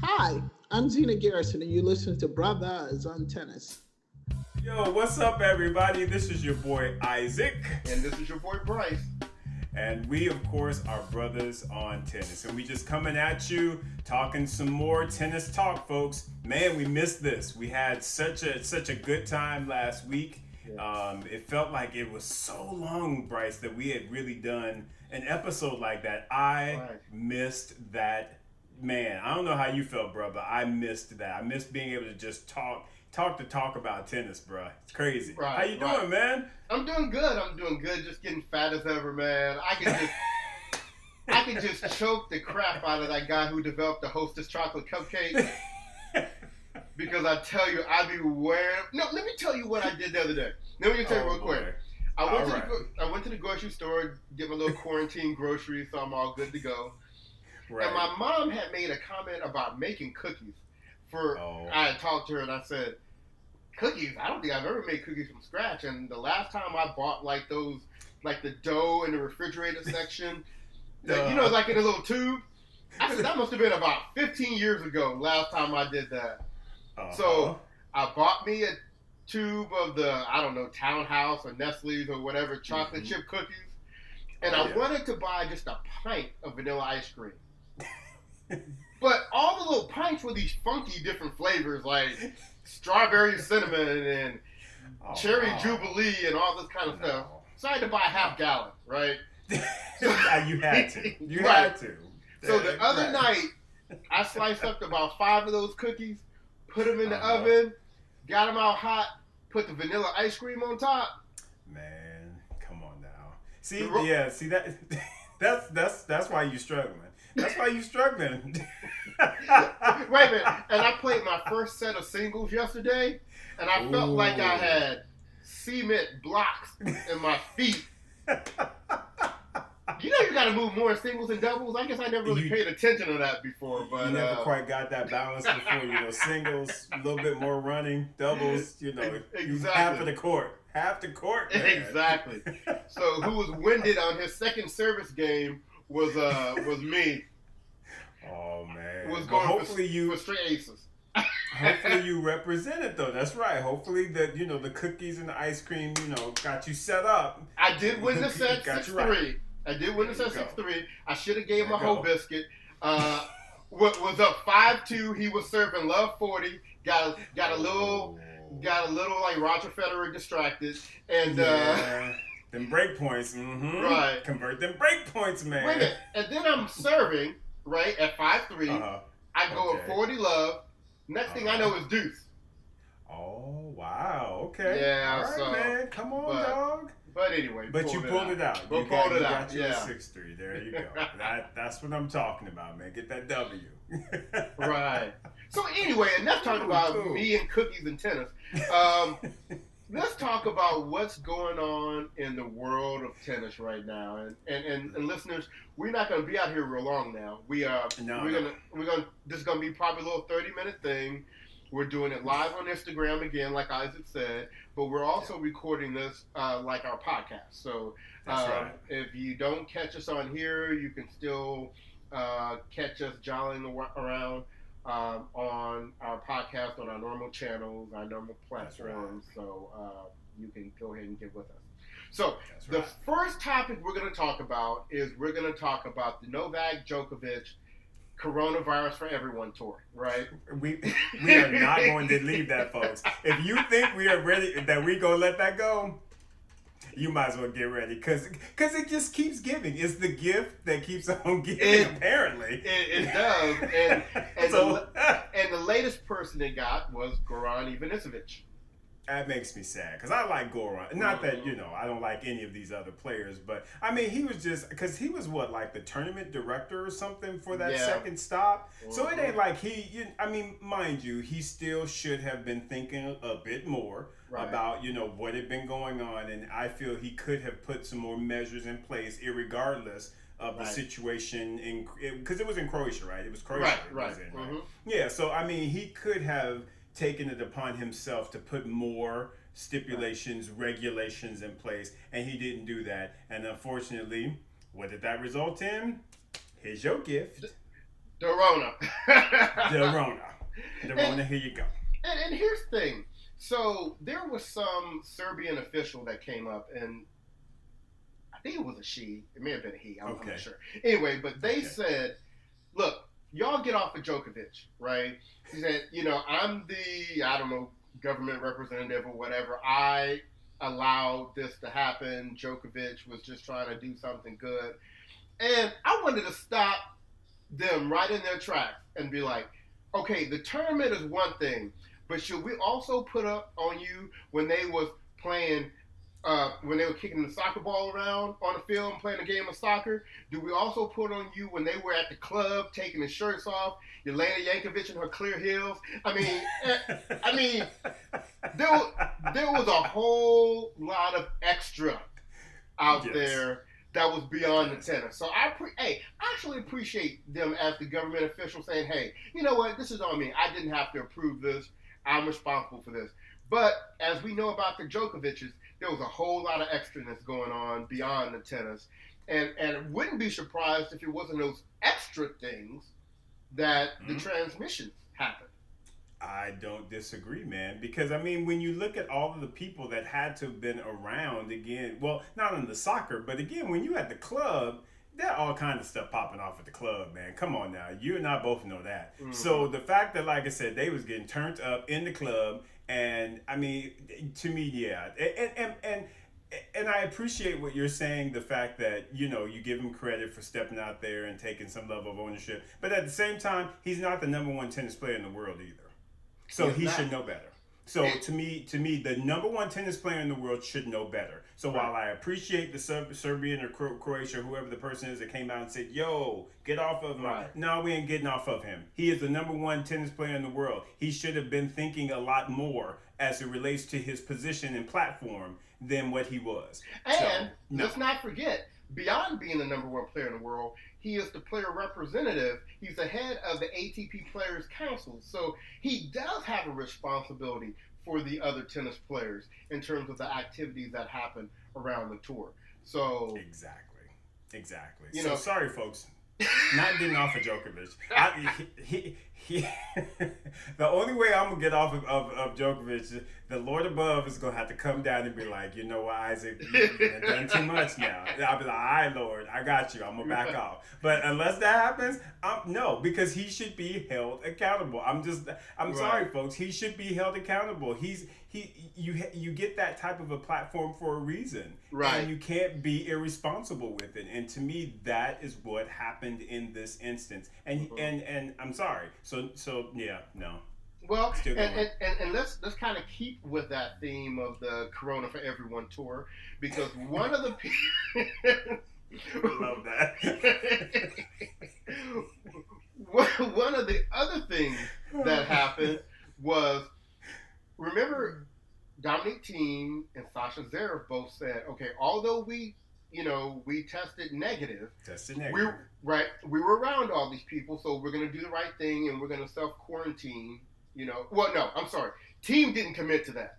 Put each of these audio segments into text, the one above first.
Hi, I'm Zena Garrison, and you listen to Brothers on Tennis. Yo, what's up, everybody? This is your boy Isaac. And this is your boy Bryce. And we, of course, are Brothers on Tennis. And we just coming at you, talking some more tennis talk, folks. Man, we missed this. We had such a good time last week. Yeah. It felt like it was so long, Bryce, that we had really done an episode like that. I missed that. Man, I don't know how you felt, bro, but I missed that. I missed being able to just talk about tennis, bro. It's crazy. Right, how you doing, man? I'm doing good. Just getting fat as ever, man. I can just choke the crap out of that guy who developed the Hostess chocolate cupcake. Because I tell you, I be wearing. No, let me tell you what I did the other day. Let me tell you real quick. I went to the grocery store, get my little quarantine groceries, so I'm all good to go. Right. And my mom had made a comment about making cookies. I had talked to her and I said, cookies? I don't think I've ever made cookies from scratch. And the last time I bought like the dough in the refrigerator section, like in a little tube. I said that must have been about 15 years ago. Last time I did that. So I bought me a tube of the Townhouse or Nestle's or whatever chocolate chip cookies, and I wanted to buy just a pint of vanilla ice cream. But all the little pints were these funky different flavors like strawberry cinnamon and cherry jubilee and all this kind of stuff. So I had to buy a half gallon, right? You had to. You had to. So the other night, I sliced up about 5 of those cookies, put them in the oven, got them out hot, put the vanilla ice cream on top. Man, come on now. See that's why you're struggling. That's why you're struggling. Wait a minute. And I played my first set of singles yesterday, and I felt like I had cement blocks in my feet. You got to move more in singles and doubles. I guess I never really paid attention to that before. But you never quite got that balance before. Singles, a little bit more running. Doubles, exactly. Half of the court. Half the court, man. Exactly. So who was winded on his second service game was me. Oh man! Was going for straight aces. Hopefully you represent it though. That's right. Hopefully that the cookies and the ice cream got you set up. I did win the set 6-3. Right. I did win the set 6-3. I should have gave him a whole biscuit. Was up 5-2. He was serving love 40. Got a little like Roger Federer distracted and. Them break points, right? Convert them break points, man. Wait a minute, and then I'm serving right at 5-3. I go at 40 love. Next thing I know is deuce. Oh wow! Okay. Yeah. All right, man. Come on, dog. But anyway, but you pulled it out. You pulled it out. Got you a 6-3. There you go. That's what I'm talking about, man. Get that W. Right. So anyway, enough talking about me and cookies and tennis. Let's talk about what's going on in the world of tennis right now, and listeners, we're not going to be out here real long now. We're gonna this is going to be probably a little 30-minute thing. We're doing it live on Instagram again, like Isaac said, but we're also recording this like our podcast. So if you don't catch us on here, you can still catch us jollying around. On our podcast, on our normal channels, our normal platforms, so you can go ahead and get with us. So the first topic we're going to talk about is the Novak Djokovic Coronavirus for Everyone tour, right? We are not going to leave that, folks. If you think we are ready, that we going to let that go, you might as well get ready, because it just keeps giving. It's the gift that keeps on giving, apparently. It does. And the latest person it got was Goran Ivanisevic. That makes me sad, because I like Goran. Not that, I don't like any of these other players, but, I mean, he was just, because he was, like the tournament director or something for that second stop? So it ain't like mind you, he still should have been thinking a bit more about, what had been going on, and I feel he could have put some more measures in place, irregardless of the situation, because it was in Croatia, right? It was Croatia. Right. Yeah, so, I mean, he could have taken it upon himself to put more stipulations, regulations in place, and he didn't do that. And unfortunately, what did that result in? Here's your gift. The Rona. The Rona, here you go. And here's the thing. So there was some Serbian official that came up, and I think it was a she. It may have been a he. I'm not sure. Anyway, but they said, look, y'all get off of Djokovic, right? He said, I'm the, government representative or whatever. I allowed this to happen. Djokovic was just trying to do something good. And I wanted to stop them right in their tracks and be like, okay, the tournament is one thing, but should we also put up on you when they was playing, when they were kicking the soccer ball around on the field and playing a game of soccer? Do we also put on you when they were at the club taking the shirts off, Yelena Yankovic in her clear heels? I mean, there was a whole lot of extra out there that was beyond the tennis. So I actually appreciate them as the government official saying, hey, you know what, this is on me. I didn't have to approve this. I'm responsible for this. But as we know about the Djokovic's, there was a whole lot of extraness going on beyond the tennis. And wouldn't be surprised if it wasn't those extra things that the transmissions happened. I don't disagree, man, because when you look at all of the people that had to have been around again, well, not in the soccer, but again, when you at the club, there all kind of stuff popping off at the club, man. Come on now, you and I both know that. Mm-hmm. So the fact that, like I said, they was getting turned up in the club, and to me, yeah, and I appreciate what you're saying, the fact that, you give him credit for stepping out there and taking some level of ownership, but at the same time, he's not the number one tennis player in the world either. So he should know better. So to me, the number one tennis player in the world should know better. So while I appreciate the Serbian or Croatia, whoever the person is that came out and said, yo, get off of him. Right. No, we ain't getting off of him. He is the number one tennis player in the world. He should have been thinking a lot more as it relates to his position and platform than what he was. And let's not forget, beyond being the number one player in the world, he is the player representative. He's the head of the ATP Players Council. So he does have a responsibility for the other tennis players in terms of the activities that happen around the tour. So Exactly. So sorry, folks. Not getting off of Djokovic. The only way I'm gonna get off of Djokovic, the Lord above is gonna have to come down and be like, you know what, Isaac, you've done too much now. I'll be like, all right, Lord, I got you. I'm gonna back off. But unless that happens, no, because he should be held accountable. I'm sorry, folks. He should be held accountable. You get that type of a platform for a reason, right? And you can't be irresponsible with it. And to me, that is what happened in this instance. And I'm sorry. So yeah, no. Well, and let's kind of keep with that theme of the Corona for Everyone tour, because one of the people love that. One of the other things that happened was, remember, Dominic Thiem and Sasha Zverev both said, okay, although we tested negative. We were around all these people, so we're going to do the right thing and we're going to self-quarantine, Well, no, I'm sorry. Thiem didn't commit to that.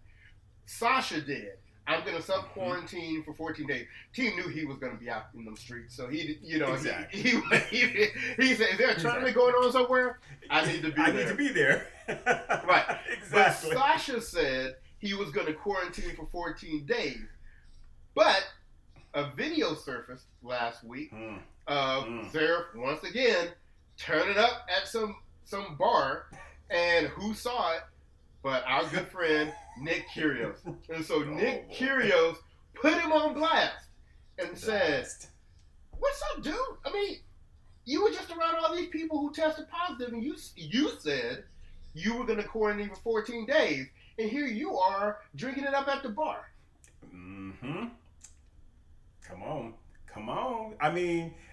Sasha did. I'm going to self-quarantine for 14 days. Thiem knew he was going to be out in the streets, so he exactly. he said, is there a tournament going on somewhere? I need to be there. Right. Exactly. But Sasha said he was going to quarantine for 14 days. But a video surfaced last week of Zverev once again turning up at some bar, and who saw it but our good friend Nick Kyrgios. And so Nick Kyrgios put him on blast and said, "What's up, dude? You were just around all these people who tested positive, and you said you were going to quarantine for 14 days, and here you are drinking it up at the bar." Mm-hmm. Come on.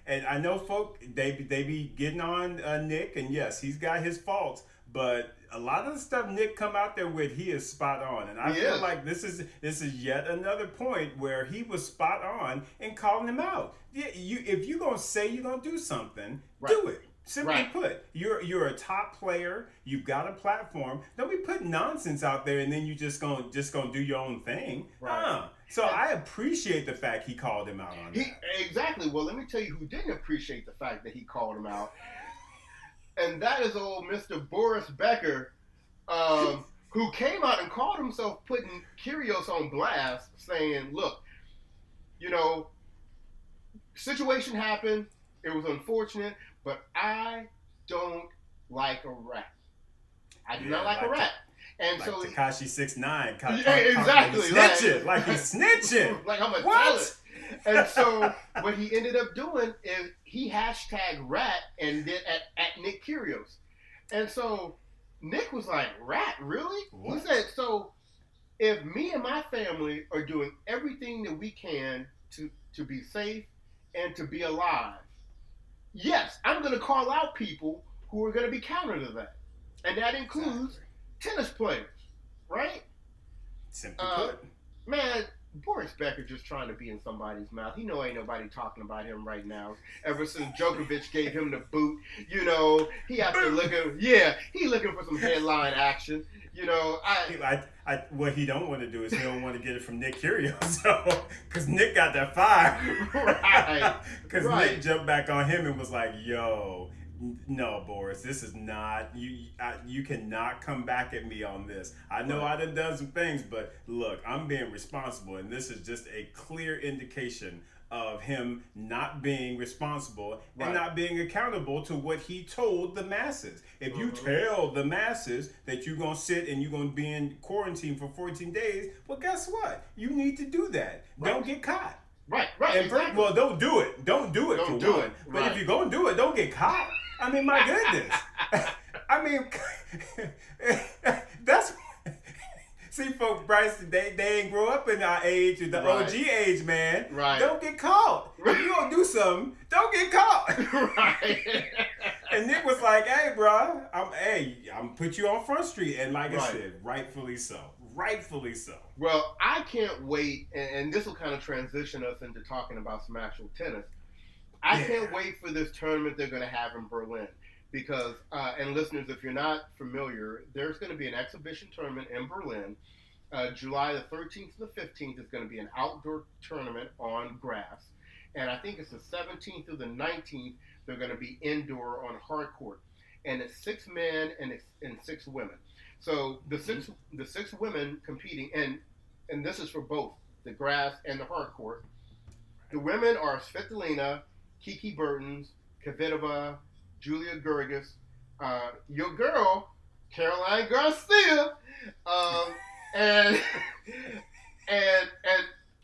And I know folk, they be getting on Nick, and yes, he's got his faults, but a lot of the stuff Nick come out there with, he is spot on. And I feel like this is yet another point where he was spot on in calling him out. Yeah, if you're going to say you're going to do something, do it. Simply put, you're a top player. You've got a platform. Don't be putting nonsense out there and then you just gonna do your own thing. Right. So I appreciate the fact he called him out on that. Exactly. Well, let me tell you who didn't appreciate the fact that he called him out. And that is old Mr. Boris Becker, who came out and called himself putting Kyrgios on blast, saying, look, situation happened. It was unfortunate, but I don't like a rat. I do not like a rat. And like so Tekashi 6ix9ine, exactly, snitching, like he's snitching. Like I'm gonna tell it. And so what he ended up doing is he hashtag rat and did at Nick Kyrgios. And so Nick was like, rat, really? What? He said, so if me and my family are doing everything that we can to be safe and to be alive, yes, I'm going to call out people who are going to be counter to that. And that includes tennis players, right? Simply put. Man, Boris Becker just trying to be in somebody's mouth. He know ain't nobody talking about him right now. Ever since Djokovic gave him the boot, he has to he looking for some headline action. What he don't want to do is he don't want to get it from Nick Kyrgios, because Nick got that fire. Right. Because Nick jumped back on him and was like, yo, no, Boris, this is not, you cannot come back at me on this. I know I done some things, but look, I'm being responsible, and this is just a clear indication of him not being responsible and not being accountable to what he told the masses. If you tell the masses that you're going to sit and you're going to be in quarantine for 14 days, well, guess what? You need to do and don't get caught. Right. And exactly. Well, don't do it. Don't do it. Don't do it. But if you're going to do it, don't get caught. I mean, my goodness. I mean, that's... See, folks, Bryce, they ain't grow up in our age, the OG age, man. Right. Don't get caught. If you gonna do something, don't get caught. Right. And Nick was like, hey, bro, I'm put you on Front Street. And like I said, rightfully so. Rightfully so. Well, I can't wait, and this will kind of transition us into talking about some actual tennis. I can't wait for this tournament they're going to have in Berlin. Because, and listeners, if you're not familiar, there's going to be an exhibition tournament in Berlin. July the 13th to the 15th is going to be an outdoor tournament on grass. And I think it's the 17th through the 19th, they're going to be indoor on hard court. And it's 6 men and 6 women. So the six women competing, and this is for both the grass and the hard court. The women are Svitolina, Kiki Bertens, Kvitova, Julia Gergis, your girl, Caroline Garcia, and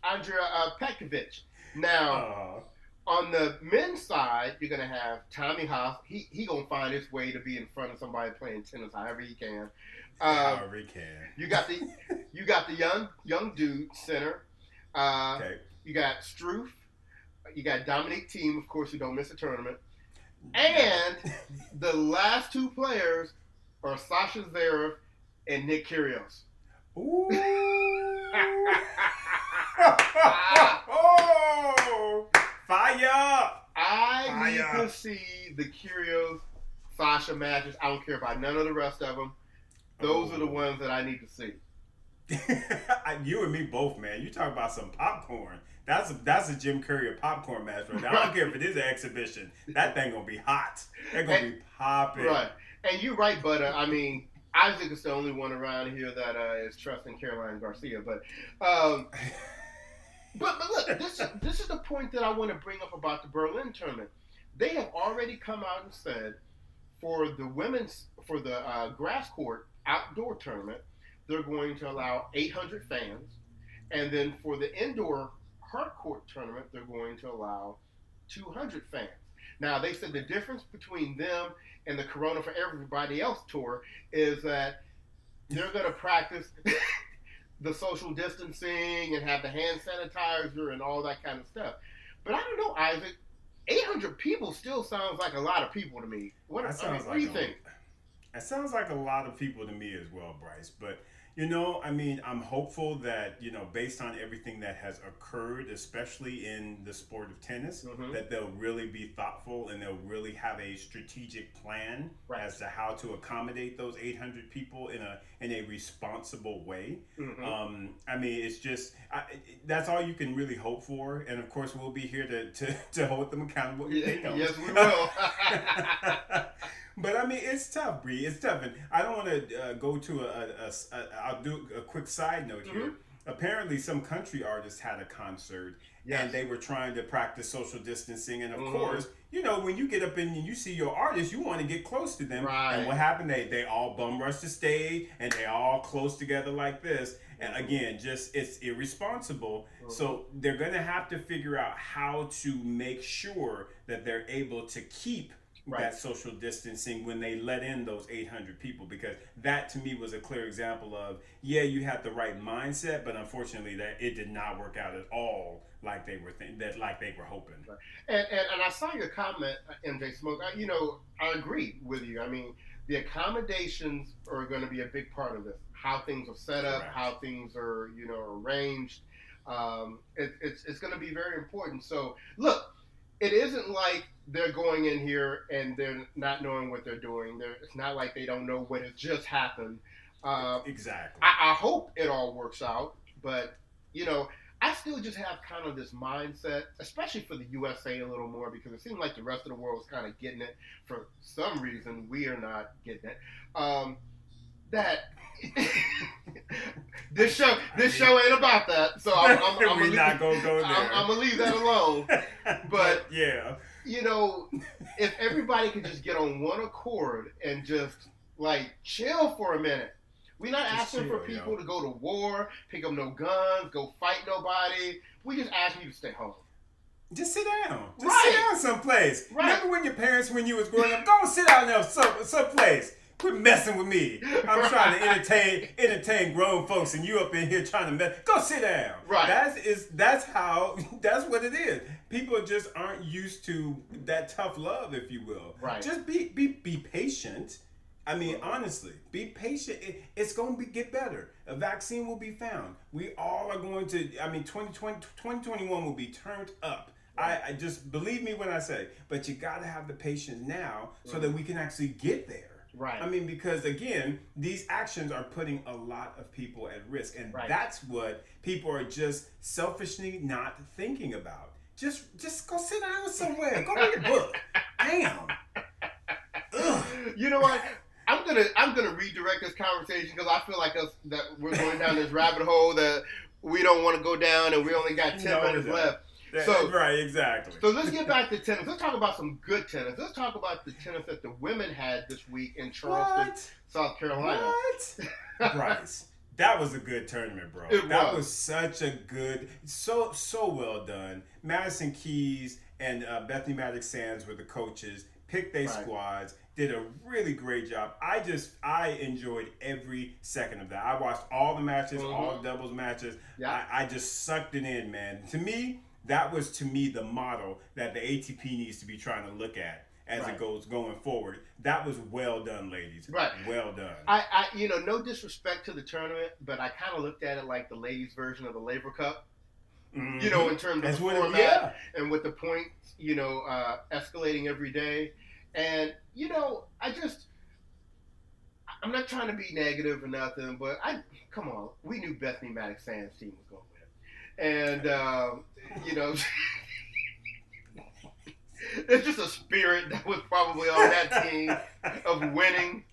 Andrea Petkovic. Now, on the men's side, you're gonna have Tommy Haas. He gonna find his way to be in front of somebody playing tennis, however he can. However he can. You got the young dude center. You got Struff. You got Dominic Thiem, of course, who don't miss a tournament. And the last 2 players are Sasha Zverev and Nick Kyrgios. Ooh. Fire! I need to see the Kyrgios Sasha matches. I don't care about none of the rest of them. Those are the ones that I need to see. You and me both, man. You talk about some popcorn. That's a Jim Curry popcorn match right now. I don't care if it is an exhibition. That thing gonna be hot. They're gonna be popping. Right. And you're right, but I mean, Isaac is the only one around here that is trusting Caroline Garcia. But look, this is the point that I want to bring up about the Berlin tournament. They have already come out and said for the grass court outdoor tournament, they're going to allow 800 fans, and then for the indoor hard court tournament, they're going to allow 200 fans. Now, they said the difference between them and the Corona for Everybody Else tour is that they're going to practice the social distancing and have the hand sanitizer and all that kind of stuff. But I don't know, Isaac. 800 people still sounds like a lot of people to me. What do you think? It sounds like a lot of people to me as well, Bryce. But, I'm hopeful that, based on everything that has occurred, especially in the sport of tennis, that they'll really be thoughtful and they'll really have a strategic plan as to how to accommodate those 800 people in a responsible way. It's just, that's all you can really hope for. And, of course, we'll be here to hold them accountable. Yes, we will. But I mean, it's tough, Bree. It's tough, and I don't want to go to I'll do a quick side note here. Apparently, some country artists had a concert, and they were trying to practice social distancing. And of course, you know, when you get up and you see your artist, you want to get close to them. Right. And what happened? They all bum rushed the stage, and they all close together like this. And again, just it's irresponsible. So they're gonna have to figure out how to make sure that they're able to keep that social distancing when they let in those 800 people, because that to me was a clear example of, yeah, you had the right mindset, but unfortunately that it did not work out at all like they were hoping. And I saw your comment, MJ Smoke. You know, I agree with you. I mean, the accommodations are going to be a big part of this. How things are set up, how things are, you know, arranged. It's going to be very important. So look, it isn't like they're going in here and they're not knowing what they're doing. It's not like they don't know what has just happened. Exactly. I hope it all works out, but, you know, I still just have kind of this mindset, especially for the USA a little more, because it seems like the rest of the world is kind of getting it. For some reason, we are not getting it. That this show ain't about that, so I'm not gonna go there. I'm gonna leave that alone. But yeah, you know, if everybody could just get on one accord and just like chill for a minute. We're not asking for people to go to war, pick up no guns, go fight nobody. We just asking you to stay home. Just sit down. Sit down someplace. Right. Remember when your parents, when you was growing up, go sit down there someplace. Quit messing with me. I'm trying to entertain grown folks, and you up in here trying to mess. Go sit down. Right. That's what it is. People just aren't used to that tough love, if you will. Right. Just be patient. I mean, honestly, be patient. It's going to get better. A vaccine will be found. We all are going to, 2021 will be turned up. I just believe me when I say, but you got to have the patience now so that we can actually get there. Right. I mean, because again, these actions are putting a lot of people at risk. And that's what people are just selfishly not thinking about. Just go sit down somewhere. Go read a book. Damn. Ugh. You know what? I'm gonna redirect this conversation because I feel like that we're going down this rabbit hole that we don't want to go down, and we only got 10 minutes left. So right, exactly. So let's get back to tennis. Let's talk about some good tennis. Let's talk about the tennis that the women had this week in Charleston, South Carolina. What? Bryce, that was a good tournament, bro. That was such a good, so well done. Madison Keys and Bethany Maddox Sands were the coaches. Picked their squads. Did a really great job. I enjoyed every second of that. I watched all the matches, all the doubles matches. Yeah. I just sucked it in, man. To me, that was the model that the ATP needs to be trying to look at as it goes going forward. That was well done, ladies. Right. Well done. I no disrespect to the tournament, but I kind of looked at it like the ladies' version of the Labor Cup. Mm-hmm. You know, in terms of the format and with the points, escalating every day. And, I'm not trying to be negative or nothing, but come on, we knew Bethany Maddox Sands' team was going to win. And, there's just a spirit that was probably on that team of winning.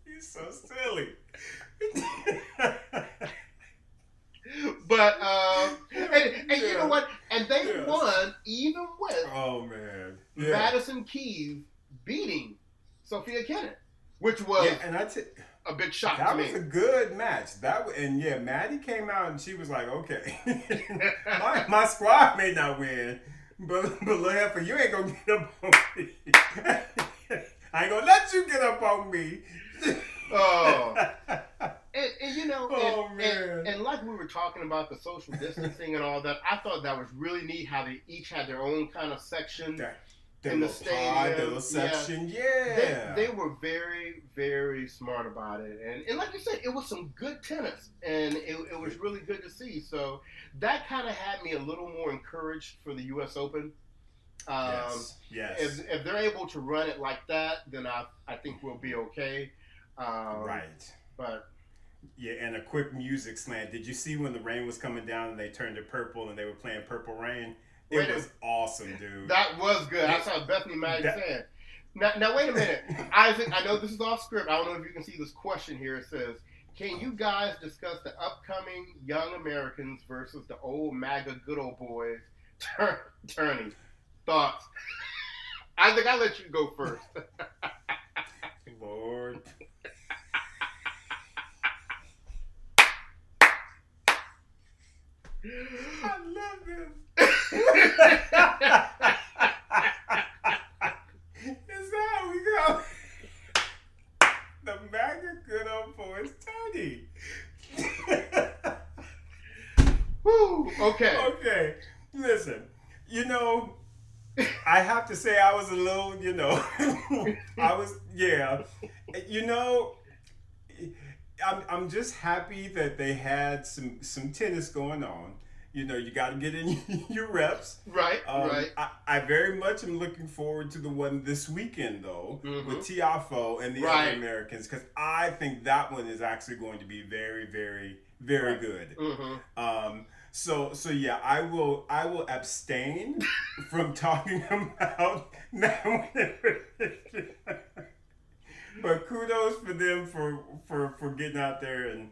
He's so silly. But and you know what? And they won even with Madison Keys beating Sophia Kennett, which was a big shock to me. That was a good match. Maddie came out and she was like, okay, my squad may not win, but look, you ain't gonna get up on me. I ain't gonna let you get up on me. Oh. And like we were talking about the social distancing and all that, I thought that was really neat how they each had their own kind of section in the stadium. The little section, They were very, very smart about it. And like you said, it was some good tennis, and it was really good to see. So that kind of had me a little more encouraged for the U.S. Open. Yes. If they're able to run it like that, then I think we'll be okay. But and a quick music slant. Did you see when the rain was coming down and they turned it purple and they were playing Purple Rain? It was awesome, dude. That was good. I saw Bethany Maggie saying. Now, wait a minute. Isaac, I know this is off script. I don't know if you can see this question here. It says, can you guys discuss the upcoming Young Americans versus the old MAGA good old boys turning? Thoughts? Isaac, I'll let you go first. Lord. I love him. Is that how we go? The MAGA good old boys turning. Woo, okay. Okay. Listen, I have to say I was a little, I'm just happy that they had some tennis going on. You got to get in your reps. Right, right. I very much am looking forward to the one this weekend, though, with Tiafo and the other Americans, because I think that one is actually going to be very, very, very good. Mm-hmm. So yeah, I will abstain from talking about now. But kudos for them for getting out there and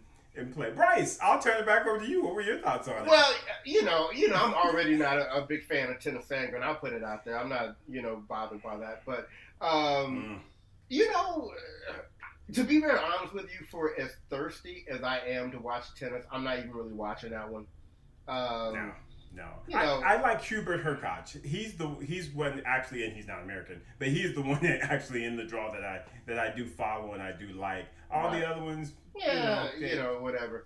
play. Bryce, I'll turn it back over to you. What were your thoughts on it? Well, I'm already not a big fan of Tennis Sangren. I'll put it out there. I'm not, bothered by that. But, to be very honest with you, for as thirsty as I am to watch tennis, I'm not even really watching that one. No. I like Hubert Hurkacz. He's one actually, and he's not American, but he's the one that actually in the draw that I do follow and I do like. All the other ones, whatever.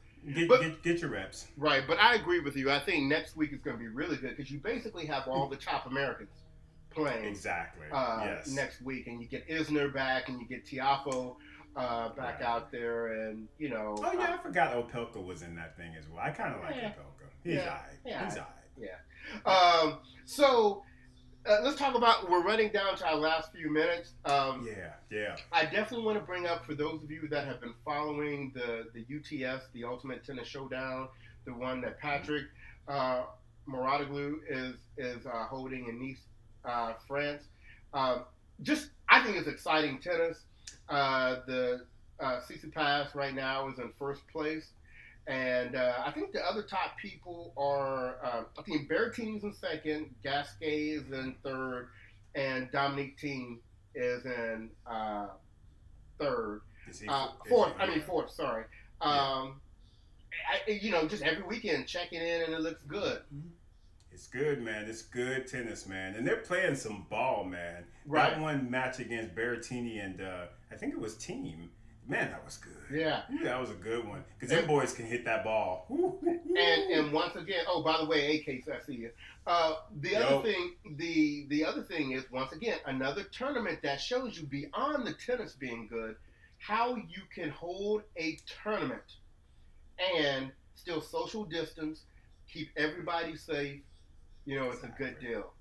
Get your reps. Right, but I agree with you. I think next week is going to be really good because you basically have all the top Americans playing. Exactly. Yes. Next week, and you get Isner back, and you get Tiafo back out there, and Oh yeah, I forgot Opelka was in that thing as well. I kind of like Opelka. He's all right. Yeah. So let's talk about. We're running down to our last few minutes. Yeah. I definitely want to bring up for those of you that have been following the UTS, the Ultimate Tennis Showdown, the one that Patrick Mouratoglou is holding in Nice, France. I think it's exciting tennis. The Tsitsipas right now is in first place. And I think the other top people are, I think Berrettini's in second, Gasquet is in third, and Dominique Thiem is in third. Fourth, sorry. Just every weekend checking in, and it looks good. It's good, man. It's good tennis, man. And they're playing some ball, man. Right. That one match against Berrettini and I think it was Thiem. Man, that was good. Yeah. That was a good one. Because them boys can hit that ball. And once again, oh, by the way, AK, I see you. The other thing is, once again, another tournament that shows you beyond the tennis being good, how you can hold a tournament and still social distance, keep everybody safe. It's a good deal.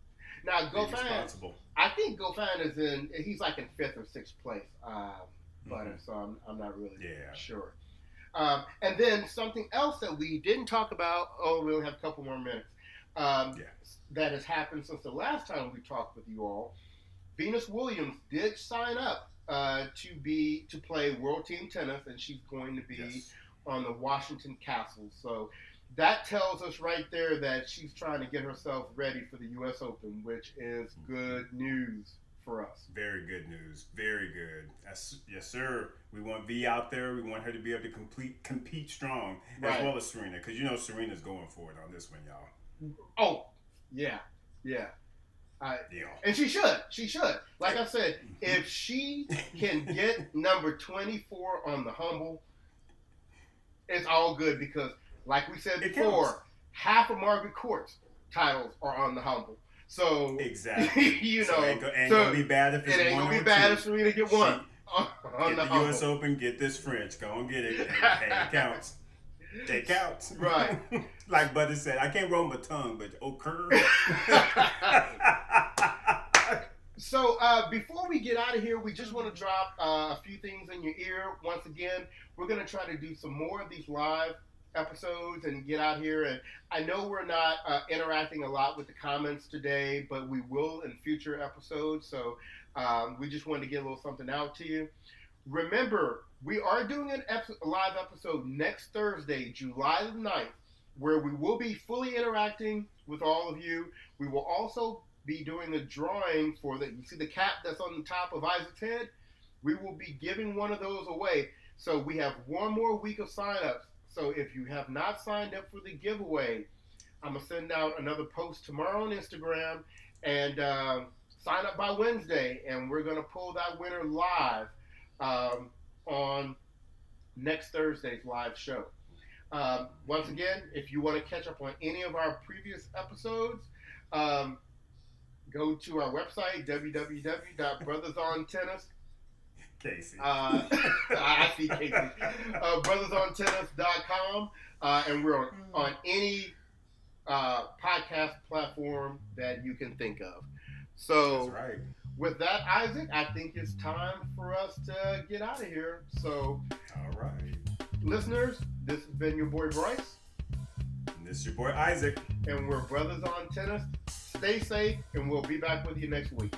Now, Goffin, I think Goffin he's like in 5th or 6th place. So I'm not really sure. And then something else that we didn't talk about, we only have a couple more minutes, that has happened since the last time we talked with you all. Venus Williams did sign up to play World Team Tennis, and she's going to be on the Washington Castles. So that tells us right there that she's trying to get herself ready for the U.S. Open, which is good news for us. Very good news. Very good. Yes, sir. We want V out there. We want her to be able to compete strong, as well as Serena, because Serena's going for it on this one, y'all. Oh, yeah. And she should. She should. Like I said, if she can get number 24 on the humble, it's all good because, like we said before, half of Margaret Court's titles are on the humble. So exactly, so ain't gonna be bad if it's it ain't gonna be bad if Serena get one on the U.S. Open. Get this French, go and get it. Hey, it counts. It counts. Right. Like Buddy said, I can't roll my tongue, but curve. So before we get out of here, we just want to drop a few things in your ear. Once again, we're going to try to do some more of these live episodes and get out here. And I know we're not interacting a lot with the comments today, but we will in future episodes. So we just wanted to get a little something out to you. Remember, we are doing a live episode next Thursday, July the 9th, where we will be fully interacting with all of you. We will also be doing a drawing for you see the cap that's on the top of Isaac's head? We will be giving one of those away. So we have one more week of sign-ups. So if you have not signed up for the giveaway, I'm going to send out another post tomorrow on Instagram and sign up by Wednesday. And we're going to pull that winner live on next Thursday's live show. Once again, if you want to catch up on any of our previous episodes, go to our website, www.brothersontennis. Casey. I see Casey. brothersontennis.com. And we're on any podcast platform that you can think of. So, that's right. With that, Isaac, I think it's time for us to get out of here. So, all right. Listeners, this has been your boy Bryce. And this is your boy Isaac. And we're Brothers on Tennis. Stay safe, and we'll be back with you next week.